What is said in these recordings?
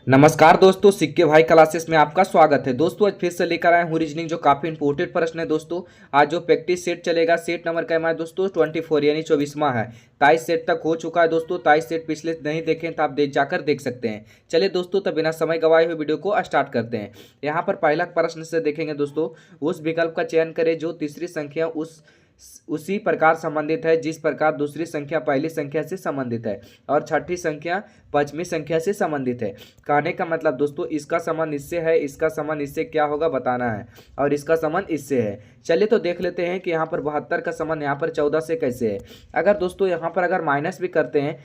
नमस्कार दोस्तों, सिक्के भाई क्लासेस में आपका स्वागत है। दोस्तों आज फिर से लेकर आए हूँ रीजनिंग, जो काफी इंपोर्टेंट प्रश्न है। दोस्तों आज जो प्रैक्टिस सेट चलेगा, सेट नंबर का हमारा दोस्तों 24 यानी 24वां है। 23 सेट तक हो चुका है दोस्तों। 23 सेट पिछले नहीं देखें तो आप जाकर देख सकते हैं। चलिए दोस्तों, तब बिना समय गवाए हुए वीडियो को स्टार्ट करते हैं। यहाँ पर पहला प्रश्न से देखेंगे दोस्तों, उस विकल्प का चयन करें जो तीसरी संख्या उसी प्रकार संबंधित है जिस प्रकार दूसरी संख्या पहली संख्या से संबंधित है और छठी संख्या पांचवी संख्या से संबंधित है। कहने का मतलब दोस्तों, इसका संबंध इससे है, इसका संबंध इससे क्या होगा बताना है, और इसका संबंध इससे है। चलिए तो देख लेते हैं कि यहाँ पर 72 का संबंध यहाँ पर 14 से कैसे है। अगर दोस्तों यहाँ पर अगर माइनस भी करते हैं,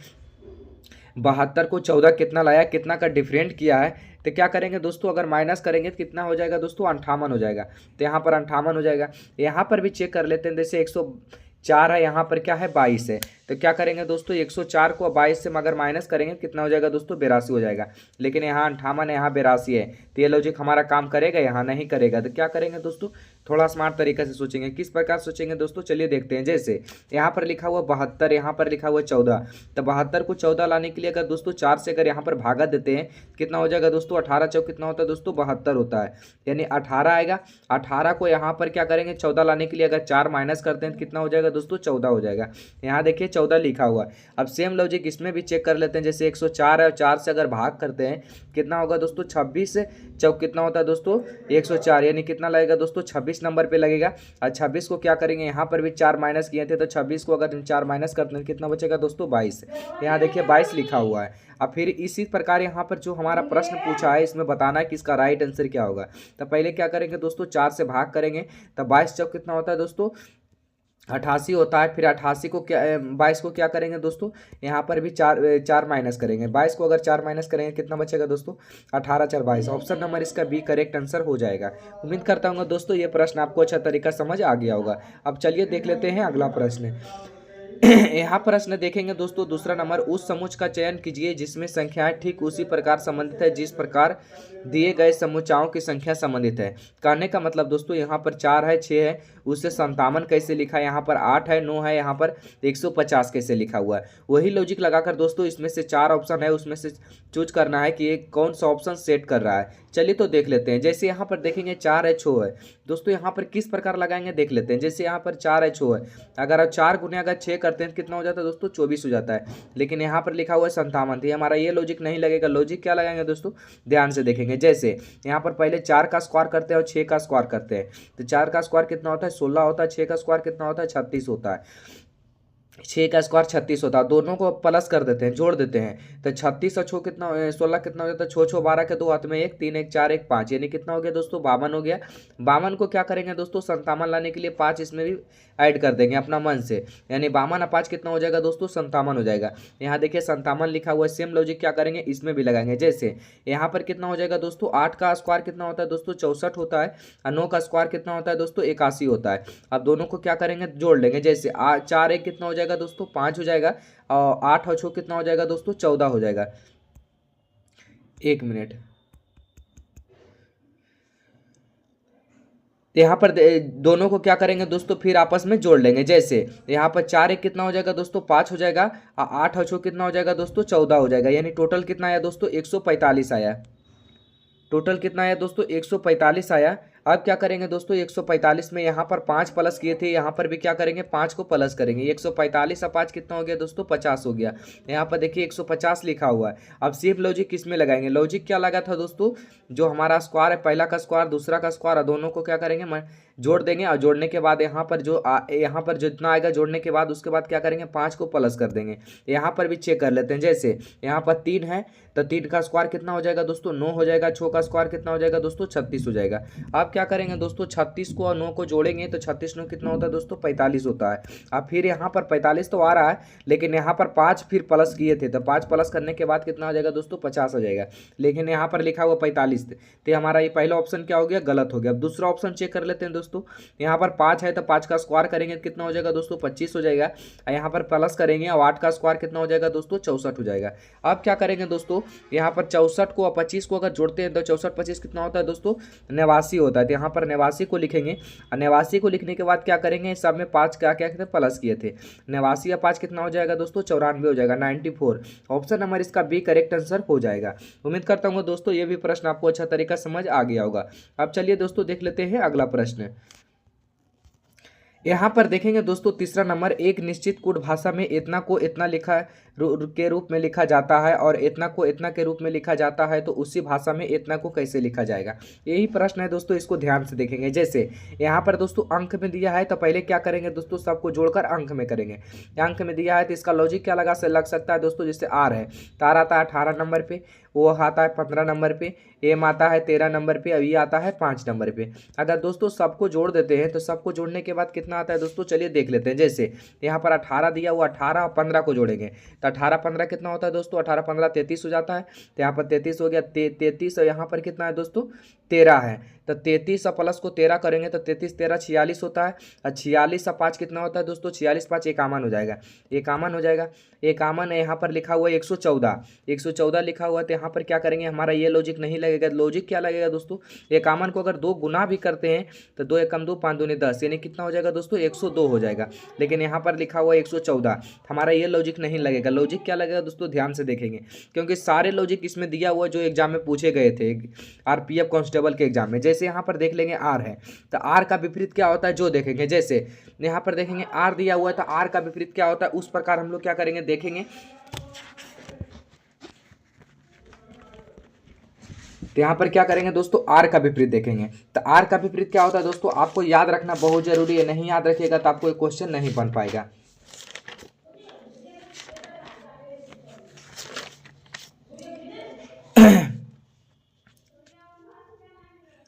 72 को 14 कितना लाया, कितना का डिफरेंट किया है, तो क्या करेंगे दोस्तों, अगर माइनस करेंगे तो कितना हो जाएगा दोस्तों, 58 हो जाएगा। तो यहाँ पर 58 हो जाएगा। यहाँ पर भी चेक कर लेते हैं, जैसे 104 है, यहाँ पर क्या है 22 है। तो क्या करेंगे दोस्तों, 104 को 22 से अगर माइनस करेंगे कितना हो जाएगा दोस्तों, 82 हो जाएगा। लेकिन यहाँ 58 है, यहाँ 82 है, तो ये लॉजिक हमारा काम करेगा, यहाँ नहीं करेगा। तो क्या करेंगे दोस्तों, थोड़ा स्मार्ट तरीके से सोचेंगे। किस प्रकार सोचेंगे दोस्तों, चलिए देखते हैं। जैसे यहाँ पर लिखा हुआ 72, यहाँ पर लिखा हुआ 14, तो 72 को 14 लाने के लिए अगर दोस्तों 4 से अगर यहाँ पर भागा देते हैं, कितना हो जाएगा दोस्तों, 18 चौक कितना होता है दोस्तों, 72 होता है, यानी 18 आएगा। 18 को यहाँ पर क्या करेंगे, 14 लाने के लिए अगर 4 माइनस करते हैं तो कितना हो जाएगा दोस्तों, 14 हो जाएगा। यहाँ देखिए 14 लिखा हुआ है। अब सेम लॉजिक इसमें भी चेक कर लेते हैं। जैसे 104 है और 4 से अगर भाग करते हैं कितना होगा दोस्तों, 26 चौक कितना होता है दोस्तों, 104, यानी कितना लगेगा दोस्तों, 26 नंबर पे लगेगा। और 26 को क्या करेंगे, यहाँ पर भी 4 माइनस किए थे, तो 26 को अगर 4 माइनस करते हैं कितना बचेगा दोस्तों, 22। यहाँ देखिए 22 लिखा हुआ है। अब फिर इसी प्रकार यहाँ पर जो हमारा प्रश्न पूछा है, इसमें बताना है कि इसका राइट आंसर क्या होगा। तो पहले क्या करेंगे दोस्तों, 4 से भाग करेंगे, तो 22 चौक कितना होता है दोस्तों, 88 होता है। फिर 88 को क्या 22 को क्या करेंगे दोस्तों, यहाँ पर भी चार माइनस करेंगे। 22 को अगर 4 माइनस करेंगे कितना बचेगा दोस्तों, 18 4 22। ऑप्शन नंबर इसका बी करेक्ट आंसर हो जाएगा। उम्मीद करता हूँ दोस्तों ये प्रश्न आपको अच्छा तरीका समझ आ गया होगा। अब चलिए देख लेते हैं अगला प्रश्न। यहाँ प्रश्न देखेंगे दोस्तों, दूसरा नंबर, उस समुच्च का चयन कीजिए जिसमें संख्याएं ठीक उसी प्रकार संबंधित है जिस प्रकार दिए गए समुच्चयों की संख्या संबंधित है। कहने का मतलब दोस्तों, यहाँ पर 4 है, 6 है, उससे 57 कैसे लिखा है, यहाँ पर 8 है, 9 है, यहाँ पर 150 कैसे लिखा हुआ है। वही लॉजिक लगाकर दोस्तों इसमें से 4 ऑप्शन है, उसमें से चूज करना है कि एक कौन सा ऑप्शन सेट कर रहा है। चलिए तो देख लेते हैं। जैसे यहाँ पर देखेंगे 4 है, 6 है दोस्तों, यहाँ पर किस प्रकार लगाएंगे देख लेते हैं। जैसे यहाँ पर 4 है, 6 है, अगर 4 गुने अगर 6 करते हैं तो कितना हो जाता है दोस्तों, 24 हो जाता है। लेकिन यहाँ पर लिखा हुआ है 57, तो हमारा ये लॉजिक नहीं लगेगा। लॉजिक क्या लगाएंगे दोस्तों, ध्यान से देखेंगे। जैसे यहाँ पर पहले 4 का स्क्वायर करते हैं और 6 का स्क्वायर करते हैं, तो 4 का स्क्वायर कितना होता है, 16 होता है। 6 का स्क्वायर कितना होता है, 36 होता है। 6 का स्क्वायर 36 होता है। दोनों को प्लस कर देते हैं, जोड़ देते हैं, तो 36 और 6 कितना 16 कितना हो जाता है, 6 6 12 के 2 हाथ में 1, 3 1 4 1 5, यानी कितना हो गया दोस्तों, 52 हो गया। 52 को क्या करेंगे दोस्तों, 57 लाने के लिए 5 इसमें भी ऐड कर देंगे अपना मन से, यानी 52 और 5 कितना हो जाएगा दोस्तों, 57 हो जाएगा। यहाँ देखिए 57 लिखा हुआ है। सेम लॉजिक क्या करेंगे, इसमें भी लगाएंगे। जैसे यहाँ पर कितना हो जाएगा दोस्तों, 8 का स्क्वायर कितना होता है दोस्तों, 64 होता है, और 9 का स्क्वायर कितना होता है दोस्तों, 81 होता है। अब दोनों को क्या करेंगे, जोड़ लेंगे। जैसे 4 1 कितना हो जाएगा दोस्तों, 5 हो जाएगा, और 8 और 6 कितना हो जाएगा दोस्तों, 14 हो जाएगा। एक मिनट, यहाँ पर दोनों को क्या करेंगे दोस्तों, फिर आपस में जोड़ लेंगे। जैसे यहाँ पर 4 1 कितना हो जाएगा दोस्तों, 5 हो जाएगा, और 8 और 6 कितना हो जाएगा दोस्तों, 14 हो जाएगा। यानी टोटल कितना आया दोस्तों, 145 आया। टोटल कितना आया दोस्तों, 145 आया। अब क्या करेंगे दोस्तों, 145 में यहाँ पर 5 प्लस किए थे, यहाँ पर भी क्या करेंगे, 5 को प्लस करेंगे। 145 और 5 कितना हो गया दोस्तों, 50 हो गया। यहाँ पर देखिए 150 लिखा हुआ है। अब सेम लॉजिक किस में लगाएंगे, लॉजिक क्या लगा था दोस्तों, जो हमारा स्क्वायर है, पहला का स्क्वायर दूसरा का स्क्वायर, दोनों को क्या करेंगे, जोड़ देंगे, और जोड़ने के बाद यहाँ पर यहाँ पर जितना आएगा जोड़ने के बाद, उसके बाद क्या करेंगे, 5 को प्लस कर देंगे। यहाँ पर भी चेक कर लेते हैं। जैसे यहाँ पर 3 है, तो 3 का स्क्वायर कितना हो जाएगा दोस्तों, 9 हो जाएगा। 6 का स्क्वायर कितना हो जाएगा दोस्तों, 36 हो जाएगा। अब क्या करेंगे दोस्तों, 36 को और 9 को जोड़ेंगे, तो 36 9 कितना होता है दोस्तों, 45 होता है। अब फिर यहाँ पर 45 तो आ रहा है, लेकिन यहाँ पर 5 फिर प्लस किए थे, तो 5 प्लस करने के बाद कितना हो जाएगा दोस्तों, 50 हो जाएगा। लेकिन यहाँ पर लिखा हुआ 45, तो हमारा ये पहला ऑप्शन क्या हो गया, गलत हो गया। अब दूसरा ऑप्शन चेक कर लेते हैं दोस्तों। यहाँ पर 5 है, तो 5 का स्क्वायर करेंगे तो कितना हो जाएगा दोस्तों, 25 हो जाएगा। यहाँ पर प्लस करेंगे, और 8 का स्क्वायर कितना हो जाएगा दोस्तों, 64 हो जाएगा। अब क्या करेंगे दोस्तों, यहाँ पर 64 को और 25 को अगर जोड़ते हैं तो 64 25 कितना होता है दोस्तों, 89 होता है। तो यहाँ पर 89 को लिखेंगे और 89 को लिखने के बाद क्या करेंगे, सब में 5 क्या क्या थे प्लस किए थे। 89 या 5 कितना हो जाएगा दोस्तों, 94 हो जाएगा, 94। ऑप्शन नंबर इसका बी करेक्ट आंसर हो जाएगा। उम्मीद करता हूँ दोस्तों ये भी प्रश्न आपको अच्छा तरीका समझ आ गया होगा। अब चलिए दोस्तों देख लेते हैं अगला प्रश्न। यहाँ पर देखेंगे दोस्तों तीसरा नंबर, एक निश्चित कूट भाषा में इतना को इतना लिखा के रूप में लिखा जाता है और इतना को इतना के रूप में लिखा जाता है, तो उसी भाषा में इतना को कैसे लिखा जाएगा, यही प्रश्न है दोस्तों। इसको ध्यान से देखेंगे। जैसे यहाँ पर दोस्तों अंक में दिया है तो पहले क्या करेंगे दोस्तों, सबको जोड़कर अंक में करेंगे। अंक में दिया है तो इसका लॉजिक क्या लग सकता है दोस्तों, जैसे आर है, तार आता है 18 नंबर पे, वो आता है 15 नंबर पे, एम आता है 13 नंबर पे, और ये आता है 5 नंबर पे। अगर दोस्तों सबको जोड़ देते हैं तो सबको जोड़ने के बाद कितना आता है दोस्तों, चलिए देख लेते हैं। जैसे यहाँ पर 18 दिया हुआ, 18 और 15 को जोड़ेंगे तो 18 15 कितना होता है दोस्तों, 18 15 33 हो जाता है। तो यहाँ पर 33 हो गया, 33 और यहाँ पर कितना है दोस्तों 13 है। तो 33 और प्लस को 13 करेंगे तो 33 13 46 होता है, और 46 और 5 कितना होता है दोस्तों, 46 5 इक्यावन हो जाएगा, इक्यावन हो जाएगा। इक्यावन है, यहाँ पर लिखा हुआ है 114 लिखा हुआ है। तो यहाँ पर क्या करेंगे, हमारा ये लॉजिक नहीं लगेगा। लॉजिक क्या लगेगा दोस्तों, इक्यावन को अगर 2 गुना भी करते हैं तो 2 एकम 2 5 दूनी 10, यानी कितना हो जाएगा दोस्तों 102 हो जाएगा। लेकिन यहाँ पर लिखा हुआ है 114, हमारा ये लॉजिक नहीं लगेगा। लॉजिक क्या लगेगा दोस्तों, ध्यान से देखेंगे, क्योंकि सारे लॉजिक इसमें दिया हुआ जो एग्जाम में पूछे गए थे आरपीएफ कांस्टेबल के एग्जाम में। जैसे यहाँ पर देख लेंगे आर है, तो आर का विपरीत क्या होता है जो देखेंगे। जैसे यहाँ पर देखेंगे आर दिया हुआ है तो आर का विपरीत क्या होता है, उस प्रकार हम लोग क्या करेंगे देखेंगे। तो यहाँ पर क्या करेंगे दोस्तों, आर का विपरीत देखेंगे। तो आर का विपरीत क्या होता है दोस्तों, आपको याद रखना बहुत जरूरी है। नहीं याद रखिएगा तो आपको एक क्वेश्चन नहीं बन पाएगा।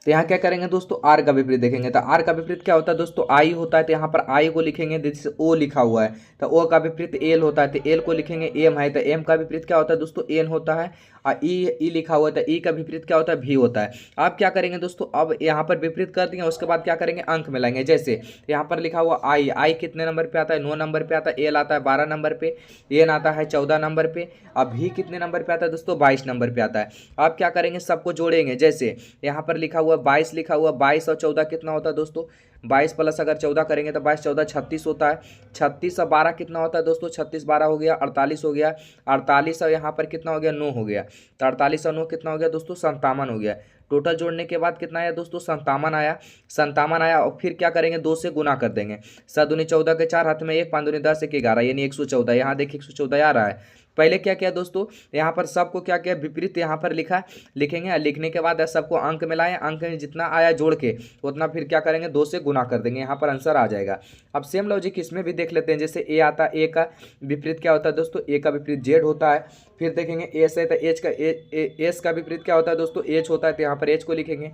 तो यहाँ क्या करेंगे दोस्तों, आर का विपरीत देखेंगे। तो आर का विपरीत क्या होता है दोस्तों, आई होता है। तो यहाँ पर आई को लिखेंगे, जैसे ओ लिखा हुआ है तो ओ का विपरीत एल होता है। तो एल को लिखेंगे, एम है तो एम का विपरीत क्या होता है दोस्तों, एन होता है। और ई लिखा हुआ है तो ई का विपरीत क्या होता है, भी होता है। अब क्या करेंगे दोस्तों, अब यहाँ पर विपरीत कर देंगे, उसके बाद क्या करेंगे, अंक में लाएंगे। जैसे यहाँ पर लिखा हुआ आई कितने नंबर पे आता है, 9 नंबर पे आता है। एल आता है 12 नंबर पे, एन आता है 14 नंबर पे, अब भी कितने नंबर पे आता है दोस्तों, 22 नंबर पे आता है। अब क्या करेंगे, सबको जोड़ेंगे। जैसे यहाँ पर लिखा हुआ 22 लिखा हुआ, 22 और 14 कितना होता है दोस्तों, 22 प्लस अगर 14 करेंगे तो 22 14 36 होता है। 36 और 12 कितना होता है दोस्तों, 36 12 हो गया, 48 हो गया। 48 और यहाँ पर कितना हो गया, 9 हो गया। तो 48 और 9 कितना हो गया दोस्तों, 57 हो गया। टोटल जोड़ने के बाद कितना आया दोस्तों, 57 आया। 57 आया और फिर क्या करेंगे, 2 से गुना कर देंगे। 7 दूनी 14 के 4 हाथ में 1, 5 दूनी 10 1 11, यानी 114। यहाँ देखिए 114 आ रहा है। पहले क्या किया दोस्तों, यहाँ पर सबको क्या किया, विपरीत यहाँ पर लिखेंगे। लिखने के बाद सबको अंक में लाएं, अंक में जितना आया जोड़ के उतना फिर क्या करेंगे, 2 से गुना कर देंगे, यहाँ पर आंसर आ जाएगा। अब सेम लॉजिक इसमें भी देख लेते हैं। जैसे ए आता है, ए का विपरीत क्या होता है दोस्तों, ए का विपरीत जेड होता है। फिर देखेंगे एस है तो एस का विपरीत क्या होता है दोस्तों, एच होता है। तो यहाँ पर एच को लिखेंगे।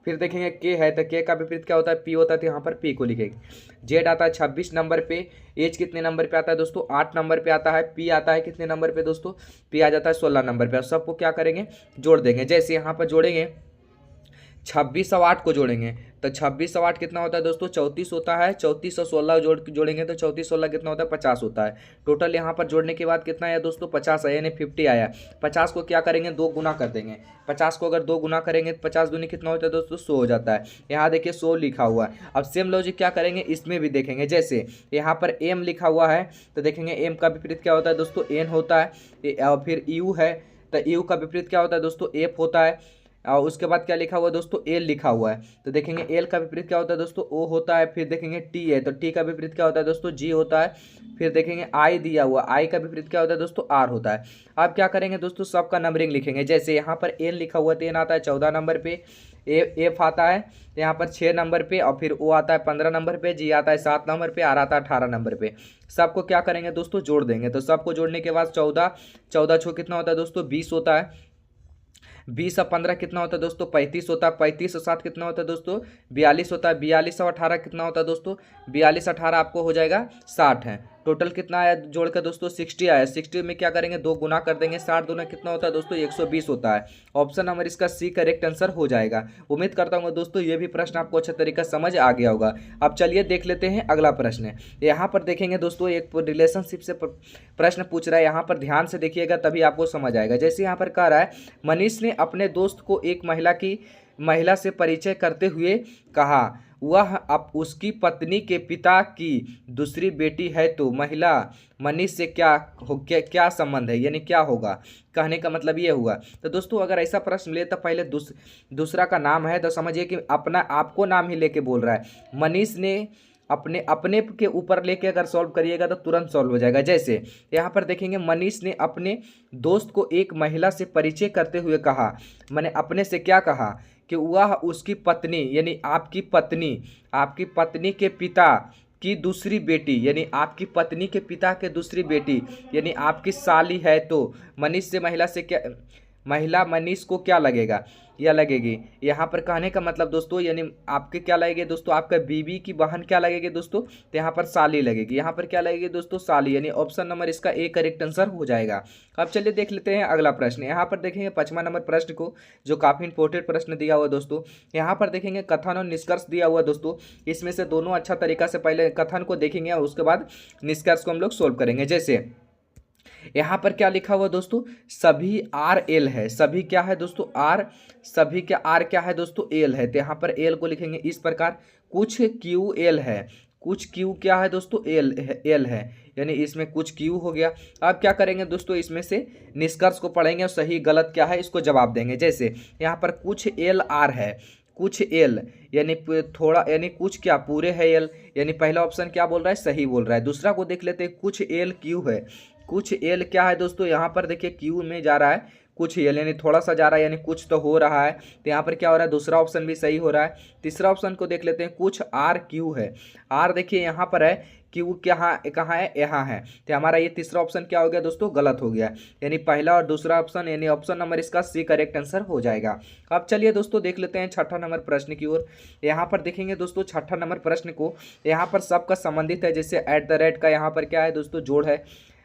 फिर देखेंगे के है तो के का विपरीत क्या होता है, पी होता है। तो यहाँ पर पी को लिखेंगे। जेड आता है 26 नंबर पे, एच कितने नंबर पे आता है दोस्तों, 8 नंबर पे आता है। पी आता है कितने नंबर पे दोस्तों, पी आ जाता है 16 नंबर पे। सबको क्या करेंगे, जोड़ देंगे। जैसे यहाँ पर जोड़ेंगे 26 और 8 को जोड़ेंगे तो 26 और 8 कितना होता है दोस्तों, 34 होता है। 34 और 16 जोड़ेंगे तो 34 16 कितना होता है, 50 होता है। टोटल यहाँ पर जोड़ने के बाद कितना आया दोस्तों, 50 आया, यानी 50 आया। 50 को क्या करेंगे, 2 गुना कर देंगे। 50 को अगर 2 गुना करेंगे तो 50 दूनी कितना होता है दोस्तों, 100 हो जाता है। यहाँ देखिए 100 लिखा हुआ है। अब सेम लॉजिक क्या करेंगे, इसमें भी देखेंगे। जैसे यहाँ पर एम लिखा हुआ है तो देखेंगे एम का विपरीत क्या होता है दोस्तों, एन होता है। और फिर यू है तो यू का विपरीत क्या होता है दोस्तों, एफ होता है। और उसके बाद क्या लिखा हुआ है दोस्तों, एल लिखा हुआ है तो देखेंगे एल का विपरीत क्या होता है दोस्तों, ओ होता है। फिर देखेंगे टी है तो टी का विपरीत क्या होता है दोस्तों, जी होता है। फिर देखेंगे आई दिया हुआ, आई का विपरीत क्या होता है दोस्तों, आर होता है। अब क्या करेंगे दोस्तों, सबका नंबरिंग लिखेंगे। जैसे यहाँ पर एन लिखा हुआ तो एन आता है 14 नंबर पे, एफ आता है यहाँ पर 6 नंबर पे, और फिर ओ आता है 15 नंबर पे, जी आता है 7 नंबर पे, आर आता है 18 नंबर पे। सबको क्या करेंगे दोस्तों, जोड़ देंगे। तो सबको जोड़ने के बाद 14 छो कितना होता है दोस्तों, 20 होता है। 20 और 15 कितना होता है दोस्तों, 35 होता है। 35 और 7 कितना होता है दोस्तों, 42 होता है। 42 और 18 कितना होता है दोस्तों, 42 18 आपको हो जाएगा 60 है। टोटल कितना आया जोड़ कर दोस्तों, 60 आया। 60 में क्या करेंगे, 2 गुना कर देंगे। 60 दूना कितना होता है दोस्तों, 120 होता है। ऑप्शन नंबर इसका सी करेक्ट आंसर हो जाएगा। उम्मीद करता हूँ दोस्तों ये भी प्रश्न आपको अच्छा तरीका समझ आ गया होगा। अब चलिए देख लेते हैं अगला प्रश्न। यहाँ पर देखेंगे दोस्तों, एक रिलेशनशिप से प्रश्न पूछ रहा है। यहाँ पर ध्यान से देखिएगा तभी आपको समझ आएगा। जैसे यहाँ पर कह रहा है, मनीष ने अपने दोस्त को एक महिला की महिला से परिचय करते हुए कहा वह अब उसकी पत्नी के पिता की दूसरी बेटी है तो महिला मनीष से क्या संबंध है, यानी क्या होगा। कहने का मतलब ये हुआ। तो दोस्तों अगर ऐसा प्रश्न ले तो पहले दूसरा का नाम है तो समझिए कि अपना आपको नाम ही लेके बोल रहा है। मनीष ने अपने अपने के ऊपर लेके अगर सॉल्व करिएगा तो तुरंत सॉल्व हो जाएगा। जैसे यहाँ पर देखेंगे मनीष ने अपने दोस्त को एक महिला से परिचय करते हुए कहा, मैंने अपने से क्या कहा कि वह उसकी पत्नी यानी आपकी पत्नी के पिता की दूसरी बेटी यानी आपकी पत्नी के पिता के दूसरी बेटी यानी आपकी साली है तो मनीष से महिला मनीष को क्या लगेगा या लगेगी। यहाँ पर कहने का मतलब दोस्तों यानी आपके क्या लगेगी दोस्तों, आपका बीवी की बहन क्या लगेगी दोस्तों, तो यहाँ पर साली लगेगी। यहाँ पर क्या लगेगी दोस्तों, साली, यानी ऑप्शन नंबर इसका ए करेक्ट आंसर हो जाएगा। अब चलिए देख लेते हैं अगला प्रश्न। यहाँ पर देखेंगे 5वां नंबर प्रश्न को, जो काफ़ी इंपॉर्टेंट प्रश्न दिया हुआ दोस्तों। यहाँ पर देखेंगे कथन और निष्कर्ष दिया हुआ दोस्तों। इसमें से दोनों अच्छा तरीका से पहले कथन को देखेंगे और उसके बाद निष्कर्ष को हम लोग सोल्व करेंगे। जैसे यहाँ पर क्या लिखा हुआ दोस्तों, सभी आर एल है, सभी क्या है दोस्तों आर, सभी क्या आर क्या है दोस्तों एल है। तो यहाँ पर एल को लिखेंगे इस प्रकार, कुछ क्यू एल है, कुछ क्यू क्या है दोस्तों एल है, यानी इसमें कुछ क्यू हो गया। अब क्या करेंगे दोस्तों, इसमें से निष्कर्ष को पढ़ेंगे और सही गलत क्या है इसको जवाब देंगे। जैसे यहाँ पर कुछ एल आर है, कुछ एल यानी थोड़ा यानी कुछ क्या पूरे है एल, यानी पहला ऑप्शन क्या बोल रहा है सही बोल रहा है। दूसरा को देख लेते हैं, कुछ एल क्यू है, कुछ एल क्या है दोस्तों, यहाँ पर देखिए क्यू में जा रहा है, कुछ एल यानी थोड़ा सा जा रहा है, यानी कुछ तो हो रहा है। तो यहाँ पर क्या हो रहा है, दूसरा ऑप्शन भी सही हो रहा है। तीसरा ऑप्शन को देख लेते हैं, कुछ आर क्यू है, आर देखिए यहाँ पर है, क्यू कहाँ कहाँ है, यहाँ है। तो हमारा ये तीसरा ऑप्शन क्या हो गया दोस्तों, गलत हो गया। यानी पहला और दूसरा ऑप्शन यानी ऑप्शन नंबर इसका सी करेक्ट आंसर हो जाएगा। अब चलिए दोस्तों देख लेते हैं 6ठा नंबर प्रश्न की ओर। यहाँ पर देखेंगे दोस्तों 6ठा नंबर प्रश्न को, यहाँ पर सबका संबंधित है। जैसे @ का यहाँ पर क्या है दोस्तों जोड़ है,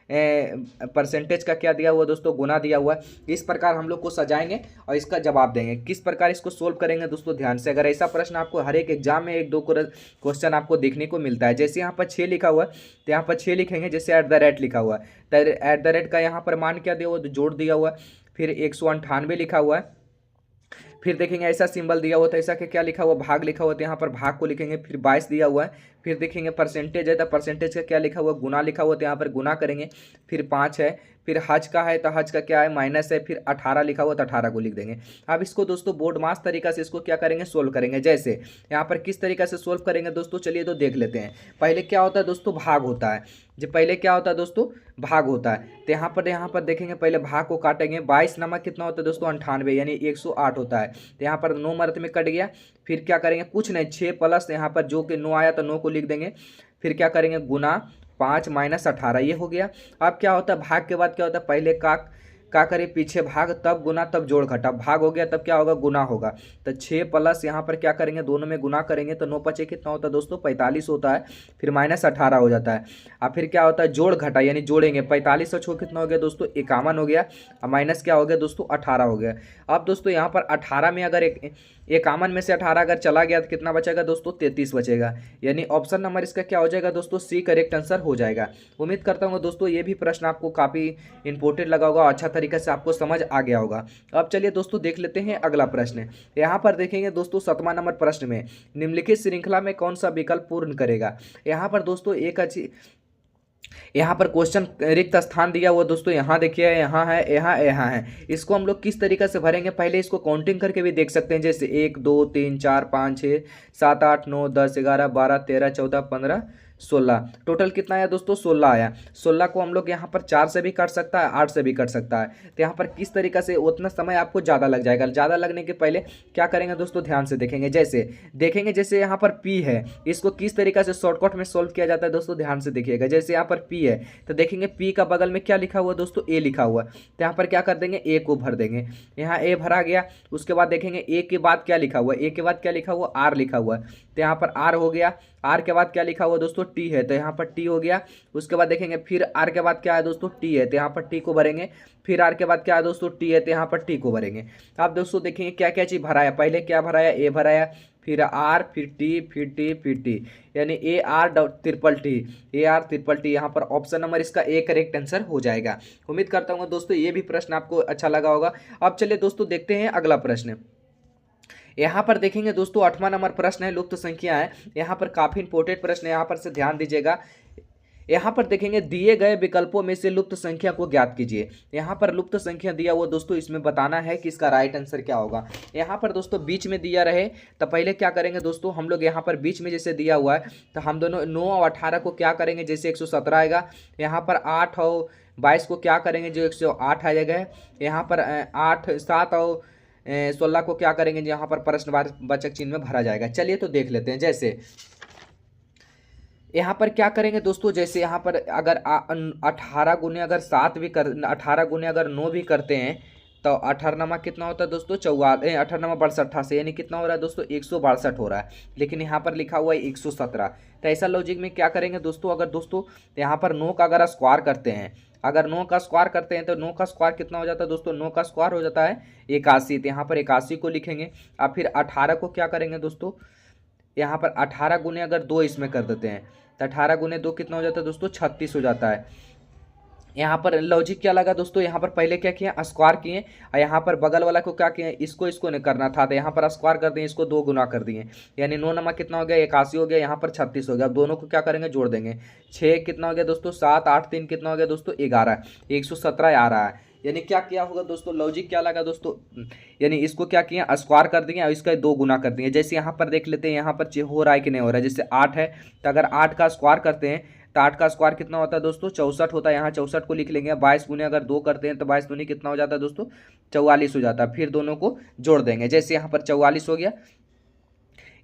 परसेंटेज का क्या दिया हुआ दोस्तों, गुना दिया हुआ है। इस प्रकार हम लोग को सजाएंगे और इसका जवाब देंगे। किस प्रकार इसको सोल्व करेंगे दोस्तों, ध्यान से। अगर ऐसा प्रश्न आपको हर एक एग्जाम में 1-2 क्वेश्चन आपको देखने को मिलता है। जैसे यहाँ पर 6 लिखा हुआ है तो यहाँ पर 6 लिखेंगे। जैसे @ लिखा हुआ है तो @ का यहाँ पर मान क्या दिया हुआ, जोड़ दिया हुआ है। फिर 198 लिखा हुआ है, फिर देखेंगे ऐसा सिंबल दिया हुआ था, ऐसा क्या लिखा हुआ, भाग लिखा हुआ था, यहाँ पर भाग को लिखेंगे। फिर 22 दिया हुआ है। फिर देखेंगे परसेंटेज है तो परसेंटेज का क्या लिखा हुआ, गुना लिखा हुआ था, यहाँ पर गुना करेंगे। फिर 5 है। फिर हज का है तो हज का क्या है, माइनस है। फिर 18 लिखा हुआ तो 18 को लिख देंगे। अब इसको दोस्तों बोर्ड मास तरीका से इसको क्या करेंगे, सोल्व करेंगे। जैसे यहाँ पर किस तरीका से सोल्व करेंगे दोस्तों, चलिए तो देख लेते हैं। पहले क्या होता है दोस्तों, भाग होता है। जो पहले क्या होता है दोस्तों, भाग होता है। तो यहाँ पर देखेंगे पहले भाग को काटेंगे। 22 नमक कितना होता है दोस्तों, 98 यानी 108 होता है। तो यहाँ पर 9 मर्द में कट गया। फिर क्या करेंगे, कुछ नहीं, 6 प्लस यहाँ पर जो कि 9 आया तो 9 को लिख देंगे। फिर क्या करेंगे, गुना 5 माइनस 18, ये हो गया। अब क्या होता है, भाग के बाद क्या होता है, पहले का करें पीछे भाग, तब गुना, तब जोड़ घटा, भाग हो गया तब क्या होगा, गुना होगा। तो 6 प्लस यहाँ पर क्या करेंगे, दोनों में गुना करेंगे तो 9 5 कितना होता है दोस्तों, 45 होता है। फिर माइनस 18 हो जाता है। अब फिर क्या होता है, जोड़ घटा यानी जोड़ेंगे। 45 और 6 कितना हो गया दोस्तों, 51 हो गया। अब माइनस क्या हो गया दोस्तों, 18 हो गया। अब दोस्तों यहाँ पर 18 में अगर 51 में से 18 अगर चला गया तो कितना बचेगा दोस्तों, 33 बचेगा। यानी ऑप्शन नंबर इसका क्या हो जाएगा दोस्तों, सी करेक्ट आंसर हो जाएगा। उम्मीद करता हूँ दोस्तों ये भी प्रश्न आपको काफ़ी इंपॉर्टेंट लगा होगा, अच्छा तरीके से आपको समझ आ गया होगा। अब चलिए दोस्तों देख लेते हैं अगला प्रश्न। यहाँ पर देखेंगे दोस्तों 7वां नंबर प्रश्न में, निम्नलिखित श्रृंखला में कौन सा विकल्प पूर्ण करेगा। यहाँ पर दोस्तों यहाँ पर क्वेश्चन रिक्त स्थान दिया हुआ दोस्तों, यहाँ देखिए, यहाँ है, यहाँ है। इसको हम लोग किस तरीके से भरेंगे, पहले इसको काउंटिंग करके भी देख सकते हैं। जैसे 1 2 3 4 5 6 7 8 9 10 11 12 13 14 15 16, टोटल कितना आया दोस्तों, 16 आया। 16 को हम लोग यहाँ पर 4 से भी काट सकता है, 8 से भी काट सकता है। तो यहाँ पर किस तरीका से, उतना समय आपको ज़्यादा लग जाएगा। ज़्यादा लगने के पहले क्या करेंगे दोस्तों, ध्यान से देखेंगे। जैसे यहाँ पर P है, इसको किस तरीका से शॉर्टकट में सोल्व किया जाता है दोस्तों, ध्यान से देखिएगा। जैसे यहाँ पर P है तो देखेंगे P का बगल में क्या लिखा हुआ दोस्तों, A लिखा हुआ। तो यहाँ पर क्या कर देंगे, A को भर देंगे। यहाँ A भरा गया। उसके बाद देखेंगे A के बाद क्या लिखा हुआ, A के बाद क्या लिखा हुआ, R लिखा हुआ। तो यहाँ पर R हो गया। R के बाद क्या लिखा हुआ दोस्तों, T है, तो यहाँ पर T हो गया। उसके बाद देखेंगे फिर R के बाद क्या है दोस्तों, T है, तो यहाँ पर T को भरेंगे। फिर R के बाद क्या है दोस्तों, T है, तो यहाँ पर T को भरेंगे। अब दोस्तों देखेंगे क्या क्या चीज़ भराया, पहले क्या भराया, A भराया, फिर R, फिर T, फिर T, फिर T, यानी AR यहाँ पर ऑप्शन नंबर इसका A करेक्ट आंसर हो जाएगा। उम्मीद करता हूँ दोस्तों ये भी प्रश्न आपको अच्छा लगा होगा। अब चलिए दोस्तों देखते हैं अगला प्रश्न। यहाँ पर देखेंगे दोस्तों 8वां नंबर प्रश्न है लुप्त संख्या है। यहाँ पर काफी इंपॉर्टेंट प्रश्न है, यहाँ पर से ध्यान दीजिएगा। यहाँ पर देखेंगे दिए गए विकल्पों में से लुप्त संख्या को ज्ञात कीजिए। यहाँ पर लुप्त संख्या दिया हुआ दोस्तों, इसमें बताना है कि इसका राइट आंसर क्या होगा। यहाँ पर दोस्तों बीच में दिया रहे तो पहले क्या करेंगे दोस्तों, हम लोग यहाँ पर बीच में जैसे दिया हुआ है तो हम दोनों 9 और 18 को क्या करेंगे, जैसे 117 आएगा। यहाँ पर 8 और 22 को क्या करेंगे, जो 108 आ जाएगा। यहाँ पर 8 7 और 16 को क्या करेंगे, यहाँ पर प्रश्नवाचक चिन्ह में भरा जाएगा। चलिए तो देख लेते हैं। जैसे यहाँ पर क्या करेंगे दोस्तों, जैसे यहाँ पर अगर 18 गुने अगर 7 भी कर 18 गुने अगर 9 भी करते हैं तो 18 कितना होता है दोस्तों, 18 62 से, यानी कितना हो रहा है दोस्तों, 162 हो रहा है। लेकिन यहाँ पर लिखा हुआ है 117। तो ऐसा लॉजिक में क्या करेंगे दोस्तों, अगर दोस्तों यहाँ पर 9 का अगर स्क्वायर करते हैं, अगर 9 का स्क्वायर करते हैं तो 9 का स्क्वायर कितना हो जाता है दोस्तों, 9 का स्क्वायर हो जाता है 81। तो यहाँ पर 81 को लिखेंगे। अब फिर 18 को क्या करेंगे दोस्तों, यहाँ पर 18 गुने अगर 2 इसमें कर देते हैं तो 18 गुने 2 कितना हो जाता है दोस्तों, 36 हो जाता है। यहाँ पर लॉजिक क्या लगा दोस्तों, यहाँ पर पहले क्या किया, स्क्वायर किए, और यहाँ पर बगल वाला को क्या किया, इसको नहीं करना था तो यहाँ पर स्क्वायर कर दिए, इसको 2 गुना कर दिए, यानी 9 नंबर कितना हो गया, 81 हो गया, यहाँ पर 36 हो गया। अब दोनों को क्या करेंगे, जोड़ देंगे। 6 कितना हो गया दोस्तों, 7 8 3 कितना हो गया दोस्तों, 11, 117 आ रहा है। यानी क्या किया होगा दोस्तों, लॉजिक क्या लगा दोस्तों, यानी इसको क्या किया, स्क्वायर कर दिए और इसका 2 गुना कर दिए। जैसे यहाँ पर देख लेते हैं, यहाँ पर हो रहा है कि नहीं हो रहा है। जैसे 8 है तो अगर 8 का स्क्वायर करते हैं तो 8 का स्क्वायर कितना होता है दोस्तों, 64 होता है। यहाँ 64 को लिख लेंगे। 22 गुने अगर 2 करते हैं तो 22 दूनी कितना हो जाता है दोस्तों, 44 हो जाता है। फिर दोनों को जोड़ देंगे। जैसे यहाँ पर 44 हो गया,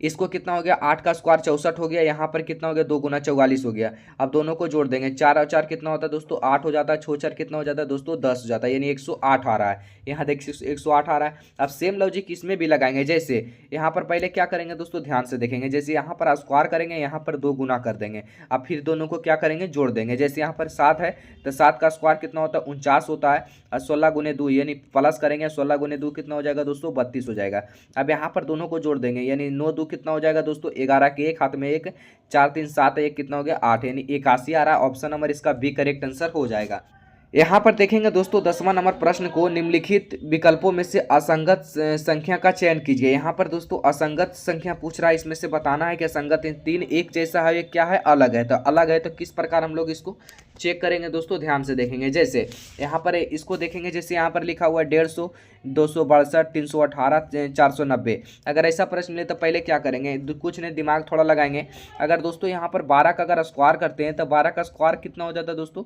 इसको कितना हो गया, 8 का स्क्वायर 64 हो गया, यहाँ पर कितना हो गया, 2 गुना 44 हो गया। अब दोनों को जोड़ देंगे। 4 और 4 कितना होता है दोस्तों, 8 हो जाता है। 6 4 कितना हो जाता है दोस्तों, 10 हो जाता है, यानी 108 आ रहा है। यहाँ देखिए 108 आ रहा है। अब सेम लॉजिक इसमें भी लगाएंगे। जैसे यहाँ पर पहले क्या करेंगे दोस्तों, ध्यान से देखेंगे। जैसे यहाँ पर स्क्वायर करेंगे, यहाँ पर 2 गुना कर देंगे। अब फिर दोनों को क्या करेंगे, जोड़ देंगे। जैसे यहाँ पर 7 है तो 7 का स्क्वायर कितना होता है, 49 होता है। और 16 गुने 2 यानी प्लस करेंगे, 16 गुने 2 कितना हो जाएगा दोस्तों, 32 हो जाएगा। अब यहाँ पर दोनों को जोड़ देंगे, यानी 9 2 कितना हो जाएगा दोस्तों, 11 के एक हाथ में 1, 4 3 7 1 कितना हो गया, 8, यानी 81 आ रहा है। ऑप्शन नंबर इसका बी करेक्ट आंसर हो जाएगा। यहाँ पर देखेंगे दोस्तों 10वां नंबर प्रश्न को, निम्नलिखित विकल्पों में से असंगत संख्या का चयन कीजिए। यहाँ पर दोस्तों असंगत संख्या पूछ रहा है, इसमें से बताना है कि असंगत 3 एक जैसा है, ये क्या है, अलग है। तो अलग है तो किस प्रकार हम लोग इसको चेक करेंगे दोस्तों, ध्यान से देखेंगे। जैसे यहाँ पर इसको देखेंगे, जैसे यहाँ पर लिखा हुआ है 150, 262, 318, 490। अगर ऐसा प्रश्न मिले तो पहले क्या करेंगे, कुछ नहीं, दिमाग थोड़ा लगाएंगे। अगर दोस्तों यहाँ पर 12 का अगर स्क्वायर करते हैं तो 12 का स्क्वायर कितना हो जाता है दोस्तों,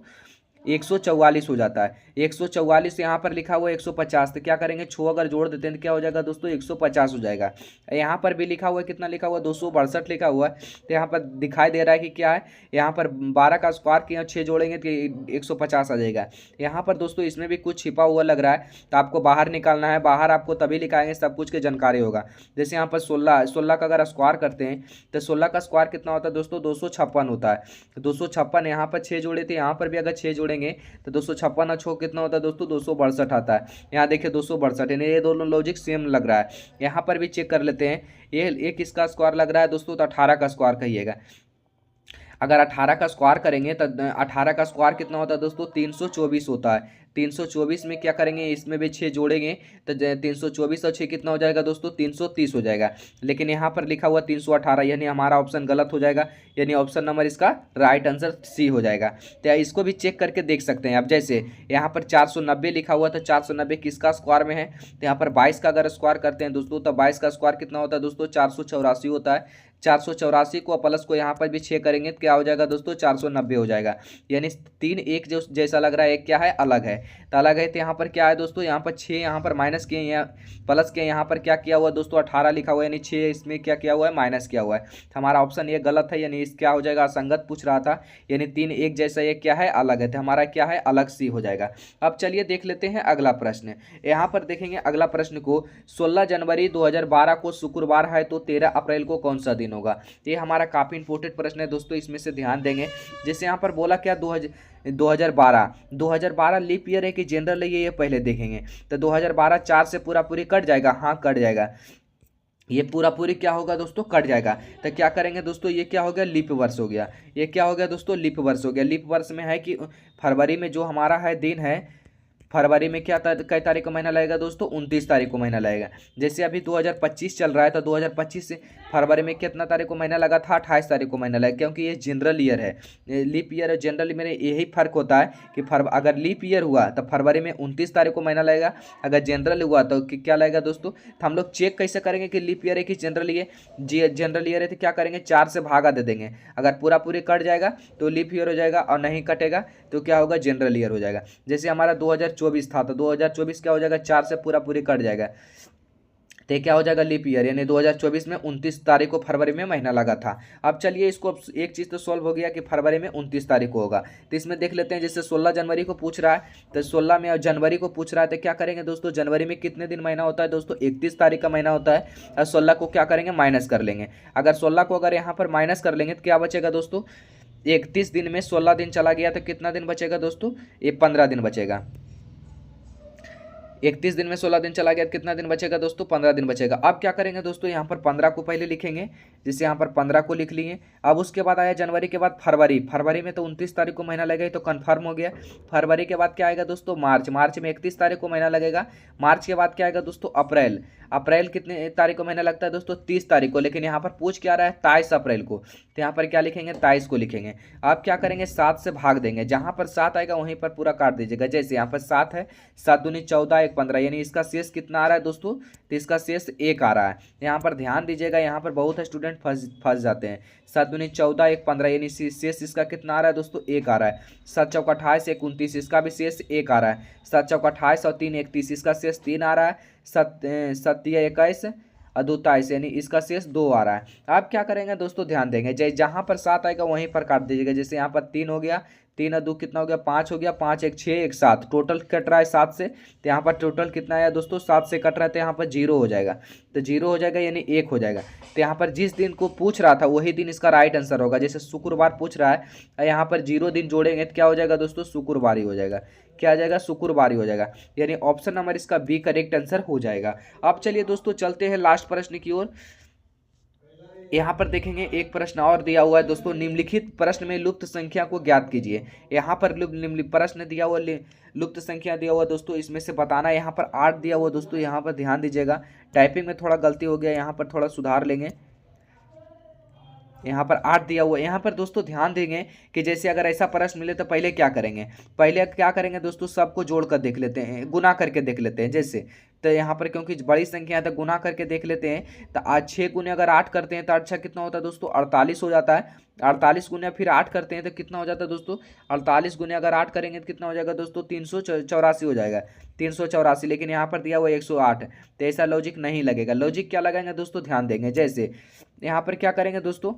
144 हो जाता है। 144 यहाँ पर लिखा हुआ है 150, तो क्या करेंगे, 6 अगर जोड़ देते हैं तो क्या हो जाएगा दोस्तों, 150 हो जाएगा। यहाँ पर भी लिखा हुआ है, कितना लिखा हुआ है, 262 लिखा हुआ है। तो यहाँ पर दिखाई दे रहा है कि क्या है, यहाँ पर 12 का स्क्वायर किया, 6 जोड़ेंगे तो 150 आ जाएगा। यहाँ पर दोस्तों इसमें भी कुछ छिपा हुआ लग रहा है, तो आपको बाहर निकालना है। बाहर आपको तभी लिखाएंगे सब कुछ की जानकारी होगा। जैसे यहाँ पर 16 का अगर स्क्वायर करते हैं तो 16 का स्क्वायर कितना होता है दोस्तों, 256 होता है। 256, यहाँ पर 6 जोड़े थे, यहाँ पर भी अगर 6 जोड़ेंगे तो 256 और 6 कितना होता है दोस्तों, 262 आता है। यहाँ देखिए 262, यानी ये दोनों लॉजिक सेम लग रहा है। यहाँ पर भी चेक कर लेते हैं। ये एक इसका स्क्वायर लग रहा है दोस्तों, तो 18 का स्क्वायर कहिएगा। अगर 18 का स्क्वायर करेंगे तो 18 का स्क्वायर कितना होता है दोस्तों, 324 होता है। 324 में क्या करेंगे, इसमें भी 6 जोड़ेंगे तो 324 और 6 कितना हो जाएगा दोस्तों, 330 हो जाएगा। लेकिन यहाँ पर लिखा हुआ 318, यानी हमारा ऑप्शन गलत हो जाएगा, यानी ऑप्शन नंबर इसका राइट आंसर सी हो जाएगा। तो इसको भी चेक करके देख सकते हैं। अब जैसे यहाँ पर 490 लिखा हुआ था, 490 किसका स्क्वायर में है, तो यहाँ पर 22 का अगर स्क्वायर करते हैं दोस्तों तो 22 का स्क्वायर कितना होता है दोस्तों, 484 होता है। 484 को प्लस को यहाँ पर भी 6 करेंगे तो क्या हो जाएगा दोस्तों, 490 हो जाएगा। यानी 3 एक जो जैसा लग रहा है, एक क्या है, अलग है। तो अलग है तो यहाँ पर क्या है दोस्तों, यहाँ पर 6 यहाँ पर माइनस किए, यहाँ प्लस किए, यहाँ पर क्या किया हुआ दोस्तों, 18 लिखा हुआ है, यानी 6 इसमें क्या किया हुआ है, माइनस किया हुआ है। तो हमारा ऑप्शन ये गलत है, यानी इस क्या हो जाएगा, असंगत पूछ रहा था, यानी 3 एक जैसा, ये क्या है, अलग है। तो हमारा क्या है, अलग सी हो जाएगा। अब चलिए देख लेते हैं अगला प्रश्न। यहाँ पर देखेंगे अगला प्रश्न को, 16 जनवरी 2012 को शुक्रवार है तो 13 अप्रैल को कौन सा दिन होगा। ये हमारा काफ़ी इंपॉर्टेंट प्रश्न है दोस्तों, इसमें से ध्यान देंगे। जैसे यहाँ पर बोला क्या, 2012 लीप ईयर है कि जनरल है, ये पहले देखेंगे। तो 2012 4 से पूरा पूरी कट जाएगा, हाँ कट जाएगा। ये पूरा पूरी क्या होगा दोस्तों, कट जाएगा। तो क्या करेंगे दोस्तों, ये क्या हो गया, लीप वर्ष हो गया। ये क्या हो गया दोस्तों, लीप वर्ष हो गया। लीप वर्ष में है कि फरवरी में जो हमारा है दिन है, फरवरी में कई तारीख को महीना लगेगा दोस्तों, 29 तारीख को महीना लगेगा। जैसे अभी 2025 चल रहा है तो 2025 से फरवरी में कितना तारीख को महीना लगा था, 28 तारीख को महीना लगा, क्योंकि ये जनरल ईयर है। लीप ईयर और जनरल में यही फर्क होता है कि अगर लीप ईयर हुआ तो फरवरी में 29 तारीख को महीना लगेगा, अगर जनरल हुआ तो क्या लगेगा दोस्तों। तो हम लोग चेक कैसे करेंगे कि लीप ईयर है कि जनरल ईयर, जनरल ईयर है तो क्या करेंगे, 4 से भागा दे देंगे। अगर पूरा पूरी कट जाएगा तो लीप ईयर हो जाएगा, और नहीं कटेगा तो क्या होगा, जनरल ईयर हो जाएगा। जैसे हमारा 2024 था तो 2024 क्या हो जाएगा, 4 से पूरा पूरी कट जाएगा तो क्या हो जाएगा, लीप ईयर, यानी 2024 में 29 तारीख को फरवरी में महीना लगा था। अब चलिए इसको एक चीज़ तो सॉल्व हो गया कि फरवरी में 29 तारीख को होगा। तो इसमें देख लेते हैं, जैसे 16 जनवरी को पूछ रहा है तो 16 में और जनवरी को पूछ रहा है तो क्या करेंगे दोस्तों, जनवरी में कितने दिन महीना होता है दोस्तों, 31 तारीख का महीना होता है, और 16 को क्या करेंगे, माइनस कर लेंगे। अगर 16 को अगर यहाँ पर माइनस कर लेंगे तो क्या बचेगा दोस्तों, 31 दिन में 16 दिन चला गया तो कितना दिन बचेगा दोस्तों, ये 15 दिन बचेगा। 31 दिन में 16 दिन चला गया तो कितना दिन बचेगा दोस्तों, 15 दिन बचेगा। अब क्या करेंगे दोस्तों, यहाँ पर 15 को पहले लिखेंगे, जिससे यहाँ पर 15 को लिख लिए। अब उसके बाद आया जनवरी के बाद फरवरी, फरवरी में तो 29 तारीख को महीना लगेगा तो कन्फर्म हो गया। फरवरी के बाद क्या आएगा दोस्तों, मार्च, मार्च में 31 तारीख को महीना लगेगा। मार्च के बाद क्या आएगा दोस्तों, अप्रैल, अप्रैल कितने तारीख को महीना लगता है दोस्तों, 30 तारीख को, लेकिन यहाँ पर पूछ क्या रहा है, 23 अप्रैल को, तो यहाँ पर क्या लिखेंगे, 23 को लिखेंगे। आप क्या करेंगे, 7 से भाग देंगे, जहाँ पर 7 आएगा वहीं पर पूरा काट दीजिएगा। जैसे यहाँ पर 7 है, 7 दूनी 14, 1 15, यानी इसका शेष कितना आ रहा है दोस्तों, तो इसका शेष 1 आ रहा है। यहाँ पर ध्यान दीजिएगा, यहाँ पर बहुत स्टूडेंट फंस जाते हैं। 7 दूनी 14, 1 15, यानी शेष इसका कितना आ रहा है दोस्तों, 1 आ रहा है। 7 चौक 28, 1 29, इसका भी शेष 1 आ रहा है। 7 चौक 28 और 3 31, इसका शेष 3 आ रहा है। 7 21 और 2 23, यानी इसका शेष 2 आ रहा है। आप क्या करेंगे दोस्तों, ध्यान देंगे, जहाँ पर 7 आएगा वहीं पर काट दीजिएगा। जैसे यहाँ पर 3 हो गया, 3 और 2 कितना हो गया, 5 हो गया, 5 1 6 1 7, टोटल कट रहा है 7 से, तो यहाँ पर टोटल कितना आया दोस्तों, 7 से कट रहा है तो यहाँ पर 0 हो जाएगा, तो 0 हो जाएगा यानी 1 हो जाएगा। तो यहाँ पर जिस दिन को पूछ रहा था वही दिन इसका राइट आंसर होगा। जैसे शुक्रवार पूछ रहा है, यहाँ पर 0 दिन जोड़ेंगे तो क्या हो जाएगा दोस्तों, शुक्रवार ही हो जाएगा। क्या आ जाएगा, शुक्रवार ही हो जाएगा, यानी ऑप्शन नंबर इसका बी करेक्ट आंसर हो जाएगा। अब चलिए दोस्तों चलते हैं लास्ट प्रश्न की ओर। यहाँ पर देखेंगे एक प्रश्न और दिया हुआ है दोस्तों, निम्नलिखित प्रश्न में लुप्त संख्या को ज्ञात कीजिए। यहाँ पर निम्नलिखित प्रश्न दिया हुआ, लुप्त संख्या दिया हुआ दोस्तों, इसमें से बताना। यहाँ पर 8 दिया हुआ दोस्तों, यहाँ पर ध्यान दीजिएगा, टाइपिंग में थोड़ा गलती हो गया, यहाँ पर थोड़ा सुधार लेंगे। यहाँ पर 8 दिया हुआ है। यहाँ पर दोस्तों ध्यान देंगे कि जैसे अगर ऐसा प्रश्न मिले तो पहले क्या करेंगे, पहले क्या करेंगे दोस्तों, सबको जोड़कर देख लेते हैं, गुना करके देख लेते हैं। जैसे तो यहाँ पर क्योंकि बड़ी संख्या है तो गुना करके देख लेते हैं। तो आज 6 गुने अगर 8 करते हैं तो अच्छा कितना होता है दोस्तों, 48 हो जाता है। 48 गुने फिर 8 करते हैं तो कितना हो जाता है दोस्तों, 48 गुने अगर 8 करेंगे तो कितना हो जाएगा दोस्तों, 384 हो जाएगा, 384। लेकिन यहाँ पर दिया हुआ 108, तो ऐसा लॉजिक नहीं लगेगा। लॉजिक क्या लगाएंगे दोस्तों, ध्यान देंगे। जैसे यहाँ पर क्या करेंगे दोस्तों,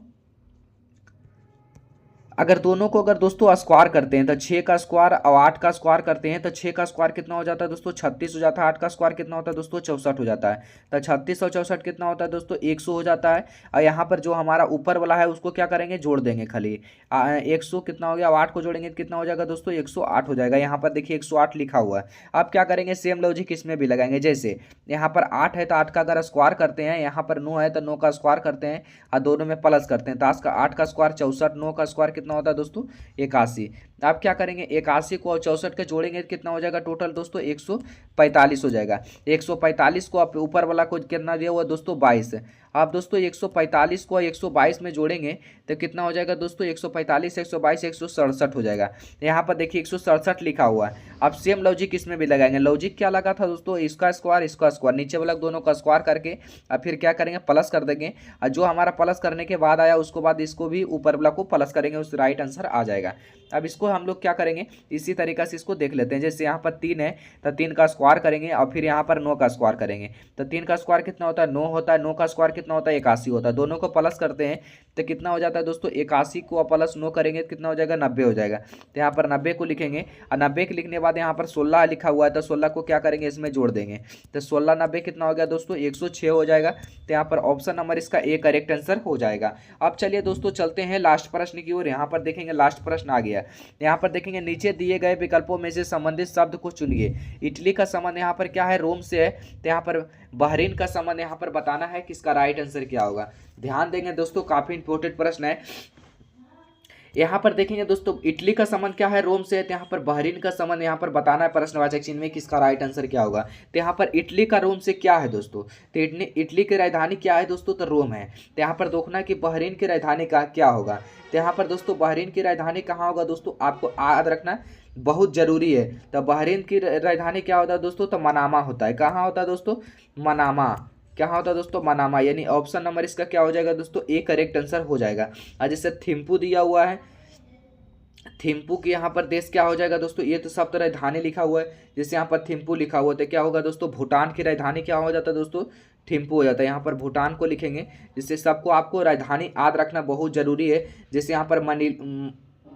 अगर दोनों को अगर दोस्तों स्क्वायर करते हैं तो 6 का स्क्वायर और 8 का स्क्वायर करते हैं तो 6 का स्क्वायर कितना हो जाता है दोस्तों, 36 हो जाता है। 8 का स्क्वायर कितना होता है दोस्तों, 64 हो जाता है। तो 36 और 64 कितना होता है दोस्तों, 100 हो जाता है। और यहाँ पर जो हमारा ऊपर वाला है उसको क्या करेंगे, जोड़ देंगे खाली। 100 कितना हो गया, 8 को जोड़ेंगे तो कितना हो जाएगा दोस्तों, 108 हो जाएगा। यहाँ पर देखिए 108 लिखा हुआ है। अब क्या करेंगे, सेम लॉजिक इसमें भी लगाएंगे। जैसे यहाँ पर 8 है तो 8 का अगर स्क्वायर करते हैं, यहाँ पर 9 है तो 9 का स्क्वायर करते हैं और दोनों में प्लस करते हैं तो 8 का स्क्वायर 64, 9 का स्क्वायर कितना होता है दोस्तों, 81। आप क्या करेंगे, 81 को और 64 के जोड़ेंगे कितना हो जाएगा टोटल दोस्तों, 145 हो जाएगा। 145 को आप ऊपर वाला को कितना दिया हुआ दोस्तों, 22। आप दोस्तों 145 को 122 में जोड़ेंगे तो कितना हो जाएगा दोस्तों, 145 122 167 हो जाएगा। यहाँ पर देखिए 167 लिखा हुआ है। अब सेम लॉजिक इसमें भी लगाएंगे। लॉजिक क्या लगा था दोस्तों, इसका स्क्वायर नीचे वाला दोनों का स्क्वायर करके और फिर क्या करेंगे, प्लस कर देंगे। और जो हमारा प्लस करने के बाद आया उसको बाद इसको भी ऊपर वाला को प्लस करेंगे, उस राइट आंसर आ जाएगा। अब इसको हम लोग क्या करेंगे, इसी तरीका से इसको देख लेते हैं। जैसे यहाँ पर 3 है तो 3 का स्क्वायर करेंगे और फिर यहाँ पर 9 का स्क्वायर करेंगे तो 3 का स्क्वायर कितना होता है, 9 होता है। 9 का स्क्वायर कितना होता है, 81 होता है। दोनों को प्लस करते हैं तो कितना हो जाता है दोस्तों, 81 को प्लस 9 करेंगे तो कितना हो जाएगा, 90 हो जाएगा। तो यहाँ पर 90 को लिखेंगे और 90 के लिखने के बाद यहाँ पर 16 लिखा हुआ है तो 16 को क्या करेंगे, इसमें जोड़ देंगे तो 16 90 कितना हो गया दोस्तों, 106 हो जाएगा। तो यहाँ पर ऑप्शन नंबर इसका ए करेक्ट आंसर हो जाएगा। अब चलिए दोस्तों चलते हैं लास्ट प्रश्न की ओर। यहाँ पर देखेंगे लास्ट प्रश्न आ गया। यहाँ पर देखेंगे नीचे दिए गए विकल्पों में से संबंधित शब्द को चुनिए। इटली का संबंध यहाँ पर क्या है, रोम से है। तो यहाँ पर बहरीन का संबंध यहाँ पर बताना है कि इसका राइट आंसर क्या होगा। ध्यान देंगे दोस्तों, काफी इंपॉर्टेंट प्रश्न है। यहाँ पर देखेंगे दोस्तों इटली का संबंध क्या है, रोम से है। तो यहाँ पर बहरीन का संबंध यहाँ पर बताना है प्रश्नवाचक चिन्ह में, किसका राइट आंसर क्या होगा। तो यहाँ पर इटली का रोम से क्या है दोस्तों, तो इटली की राजधानी क्या है दोस्तों, तो रोम है। तो यहाँ पर देखना कि बहरीन की राजधानी का क्या होगा। तो यहाँ पर दोस्तों बहरीन की राजधानी कहाँ होगा दोस्तों, आपको याद रखना बहुत जरूरी है। तो बहरीन की राजधानी क्या होता है दोस्तों, तो मनामा होता है। कहाँ होता है दोस्तों, मनामा। क्या होता है दोस्तों, मनामा। यानी ऑप्शन नंबर इसका क्या हो जाएगा दोस्तों, ए करेक्ट आंसर हो जाएगा। और जैसे थिम्पू दिया हुआ है, थिम्पू के यहाँ पर देश क्या हो जाएगा दोस्तों, ये तो सब तरह राजधानी लिखा हुआ है। जैसे यहाँ पर थिम्पू लिखा हुआ है तो क्या होगा दोस्तों, भूटान की राजधानी क्या हो जाता है दोस्तों, थिम्पू हो जाता है। यहाँ पर भूटान को लिखेंगे, जिससे सबको आपको राजधानी याद रखना बहुत जरूरी है। जैसे यहाँ पर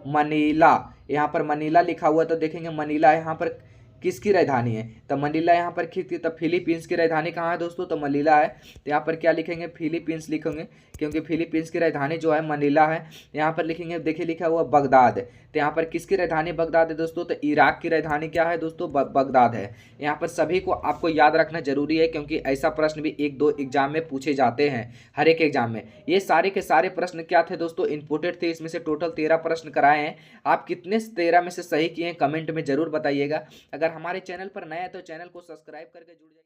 मनीला, यहाँ पर मनीला लिखा हुआ तो देखेंगे मनीला यहाँ पर किसकी राजधानी है, तो मनीला यहाँ पर किसकी, तो फिलीपींस की राजधानी कहाँ है दोस्तों, तो मनीला है। तो यहाँ पर क्या लिखेंगे, फिलीपींस लिखेंगे, क्योंकि फिलीपींस की राजधानी जो है मनीला है। यहाँ पर लिखेंगे, देखिए लिखा हुआ बगदाद। तो यहाँ पर किसकी राजधानी बगदाद है दोस्तों, तो इराक की राजधानी क्या है दोस्तों, बगदाद है। यहाँ पर सभी को आपको याद रखना जरूरी है, क्योंकि ऐसा प्रश्न भी एक दो एग्जाम में पूछे जाते हैं, हर एक एग्जाम में। ये सारे के सारे प्रश्न क्या थे दोस्तों, इनपुटेड थे। इसमें से टोटल 13 प्रश्न कराए हैं। आप कितने 13 में से सही किए हैं कमेंट में जरूर बताइएगा। अगर हमारे चैनल पर नए हैं तो चैनल को सब्सक्राइब करके जुड़ जाइए।